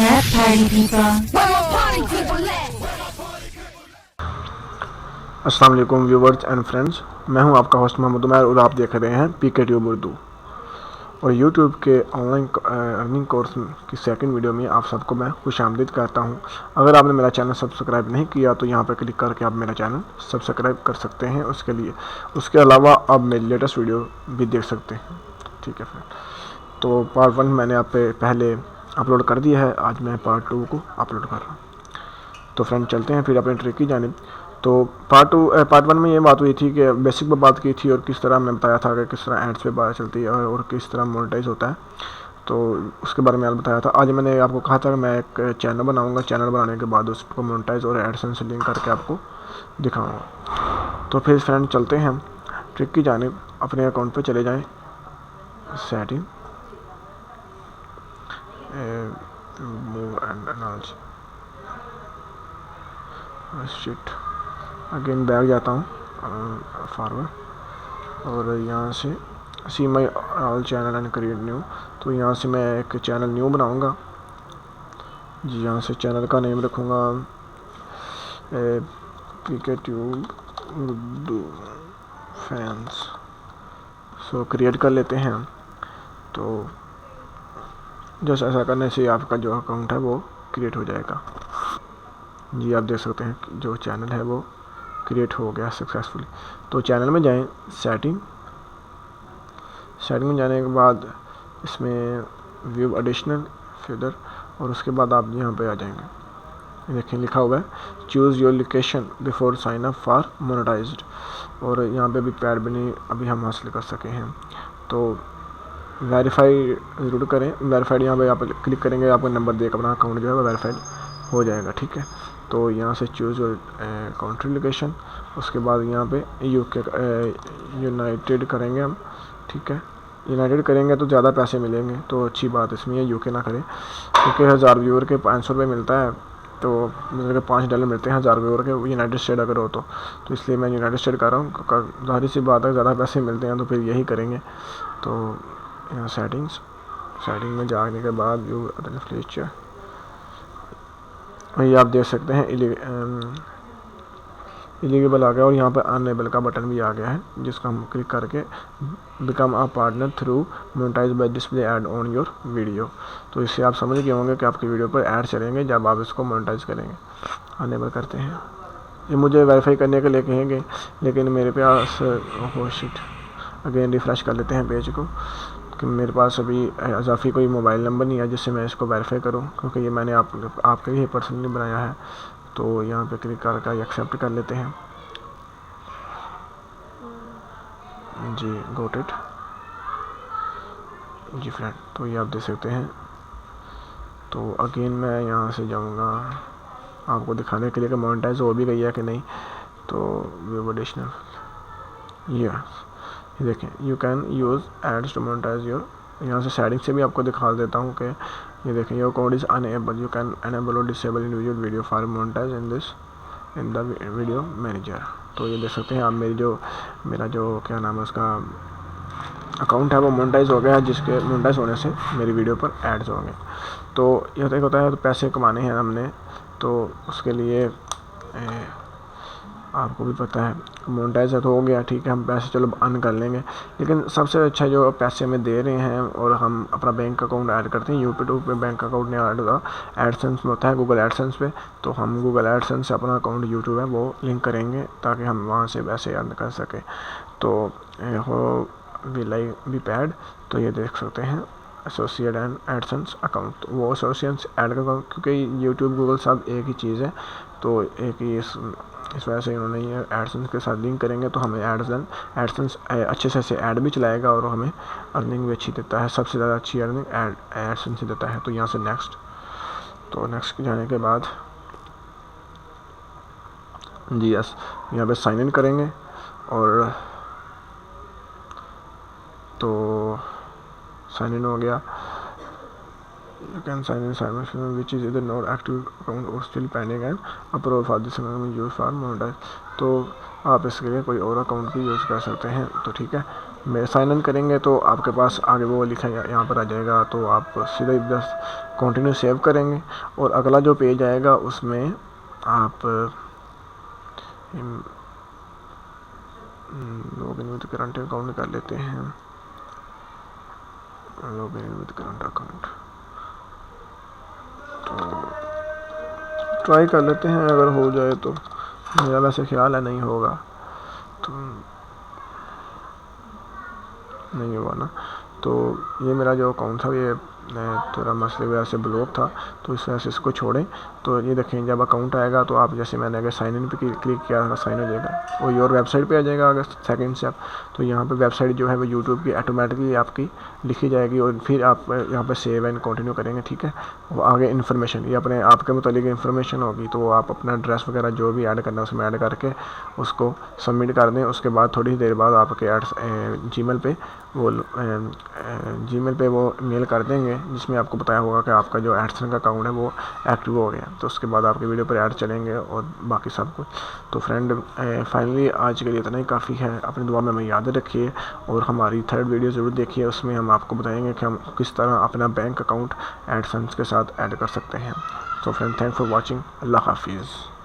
Where party people? अस्सलाम वालेकुम viewers and friends, मैं हूं आपका होस्ट मोहम्मद उमर और आप देख रहे हैं पीके ट्यूब उर्दू। और यूट्यूब के ऑनलाइन अर्निंग कोर्स की सेकंड वीडियो में आप सबको मैं खुशामदीद कहता हूं। अगर आपने मेरा चैनल सब्सक्राइब नहीं किया तो यहां पर क्लिक करके आप मेरा चैनल सब्सक्राइब कर सकते हैं। उसके अलावा आप मेरी लेटेस्ट वीडियो भी देख सकते हैं। ठीक है फ्रेंड, तो पार्ट 1 मैंने आप पे पहले अपलोड कर दिया है, आज मैं पार्ट 2 को अपलोड कर रहा हूँ। तो फ्रेंड चलते हैं फिर अपने ट्रिक की जानिब। तो पार्ट 1 में ये बात हुई थी कि बेसिक पर बात की थी और किस तरह हमने बताया था कि किस तरह एड्स पे बात चलती है और किस तरह मोनेटाइज होता है, तो उसके बारे में आज बताया था। आज मैंने आपको कहा था कि मैं एक चैनल बनाऊंगा, चैनल बनाने के बाद उसको मोनेटाइज और एडसेंस लिंक करके आपको दिखाऊंगा। तो फिर फ्रेंड चलते हैं हम ट्रिक की जानिब। अपने अकाउंट पे चले जाएं, setting, move and analysis, shit again back जाता हूँ फॉरवर्ड और यहाँ से see my all channel and create new. तो यहाँ से मैं एक चैनल न्यू बनाऊँगा जी। यहाँ से चैनल का नेम रखूँगा PK Tube Urdu fans. So create कर लेते हैं। तो जैसे ऐसा करने से आपका जो अकाउंट है वो क्रिएट हो जाएगा जी। आप देख सकते हैं जो चैनल है वो क्रिएट हो गया सक्सेसफुली। तो चैनल में जाएं, सेटिंग में जाने के बाद इसमें व्यू एडिशनल फीडर और उसके बाद आप यहाँ पे आ जाएंगे। देखें लिखा हुआ है choose your location before sign up for monetized, और यहाँ पे भी पैड भी नहीं अभी हम हासिल कर सके हैं। तो वेरीफाई ज़रूर करें। वेरीफाइड यहाँ पे आप क्लिक करेंगे, आपका नंबर देकर अपना अकाउंट जो है वो वेरीफाइड हो जाएगा। ठीक है, तो यहाँ से चूज़ कंट्री लोकेशन, उसके बाद यहाँ पे यूके यूनाइटेड करेंगे हम। ठीक है, यूनाइटेड करेंगे तो ज़्यादा पैसे मिलेंगे, तो अच्छी बात इसमें है यूके ना करें, क्योंकि 1000 व्यूअर के 500 रुपये मिलता है, तो मतलब $5 मिलते हैं 1000 व्यूअर के यूनाइटेड स्टेट अगर हो तो इसलिए मैं यूनाइटेड स्टेट कर रहा हूँ। जाहिर सी बात है ज़्यादा पैसे मिलते हैं तो फिर यही करेंगे। तो यहाँ सेटिंग में जाने के बाद व्यू फीचर, ये आप देख सकते हैं इलीगेबल आ गया और यहाँ पर अनएबल का बटन भी आ गया है, जिसका हम क्लिक करके become a partner through monetize by display ad on your video. तो इससे आप समझ गए होंगे कि आपकी वीडियो पर ऐड चलेंगे जब आप इसको मोनेटाइज करेंगे। अनएबल करते हैं, ये मुझे वेरीफाई करने के लिए कहेंगे, लेकिन मेरे पास शिट अगेन रिफ़्रेश कर लेते हैं पेज को कि मेरे पास अभी इजाफी कोई मोबाइल नंबर नहीं है जिससे मैं इसको वेरीफाई करूं, क्योंकि ये मैंने आपके लिए पर्सनली बनाया है। तो यहाँ पे क्लिक करके एक्सेप्ट कर लेते हैं जी। गोट इट जी फ्रेंड, तो ये आप देख सकते हैं। तो अगेन मैं यहाँ से जाऊँगा आपको दिखाने के लिए कि मोनेटाइज हो भी गई है कि नहीं। तो व्यू एडिशनल ये देखें, you can use ads to monetize your. यहाँ से सेटिंग से भी आपको दिखा देता हूँ कि ये देखें your code is enable, you can enable और disable individual video for monetise in the video manager. तो ये देख सकते हैं आप मेरा जो क्या नाम है उसका अकाउंट है वो मोनेटाइज हो गया है, जिसके मोनेटाइज होने से मेरी वीडियो पर एड्स होंगे। तो ये होता है तो पैसे कमाने हैं हमने, तो उसके लिए आपको भी पता है मोनेटाइज तो हो गया, ठीक है, हम पैसे चलो अर्न कर लेंगे। लेकिन सबसे अच्छा जो पैसे हमें दे रहे हैं और हम अपना बैंक अकाउंट ऐड करते हैं, यूट्यूब पे बैंक अकाउंट नहीं ऐड होता, एडसेंस में होता है, गूगल एडसेंस पे। तो हम गूगल एडसेंस से अपना अकाउंट यूट्यूब है वो लिंक करेंगे ताकि हम वहाँ से पैसे अर्न कर सकें। तो हो भी पैड, तो ये देख सकते हैं एसोसिएट एंड एडसेंस अकाउंट, वो एसोसिएट ऐड का, क्योंकि यूट्यूब गूगल सब एक ही चीज़ है, तो एक ही इस वजह से उन्होंने ये एडसेंस के साथ लिंक करेंगे तो हमें एडसेंस अच्छे से ऐड भी चलाएगा और हमें अर्निंग भी अच्छी देता है। सबसे ज़्यादा अच्छी अर्निंग एडसेंस ही देता है। तो यहाँ से नेक्स्ट जाने के बाद जी यस, यहाँ पे साइन इन करेंगे और तो साइन इन हो गया। You can sign in simultaneously, which is either not active account or still pending and approve for this use for monetize। तो आप इसके लिए कोई और अकाउंट भी यूज़ कर सकते हैं। तो ठीक है, में साइन इन करेंगे तो आपके पास आगे वो लिखा यहाँ पर आ जाएगा, तो आप सीधे बस कंटिन्यू सेव करेंगे और अगला जो पेज आएगा उसमें आप लॉगिन विद करंट अकाउंट कर लेते हैं। लॉगिन विद करंट अकाउंट तो ट्राई कर लेते हैं, अगर हो जाए तो। मेरा वैसे ख्याल है नहीं होगा, तो नहीं हुआ ना। तो ये मेरा जो अकाउंट था ये थोड़ा मसले वजह से ब्लॉक था, तो इस वजह से इसको छोड़ें। तो ये देखें जब अकाउंट आएगा तो आप जैसे मैंने अगर साइन इन पे क्लिक किया था, साइन हो जाएगा और योर वेबसाइट पे आ जाएगा। अगर सेकंड से आप तो यहाँ पे वेबसाइट जो है वो यूट्यूब की ऑटोमेटिकली आपकी लिखी जाएगी और फिर आप यहाँ पे सेव एंड कंटिन्यू करेंगे, ठीक है। वो आगे इन्फॉर्मेशन ये अपने आपके मुतालिक इन्फॉर्मेशन होगी, तो आप अपना एड्रेस वगैरह जो भी ऐड करना है उसमें ऐड करके उसको सबमिट कर दें। उसके बाद थोड़ी देर बाद आपके एड्स जीमेल पे वो मेल कर देंगे जिसमें आपको बताया होगा कि आपका जो एडसेंस का अकाउंट है वो एक्टिव हो गया। तो उसके बाद आपके वीडियो पर ऐड चलेंगे और बाकी सब कुछ। तो फ्रेंड फाइनली आज के लिए इतना ही काफ़ी है। अपनी दुआ में हमें याद रखिए और हमारी थर्ड वीडियो ज़रूर देखिए, उसमें हम आपको बताएंगे कि हम किस तरह अपना बैंक अकाउंट एडसेंस के साथ ऐड कर सकते हैं। तो फ्रेंड थैंक फॉर वॉचिंग। अल्लाह हाफिज़।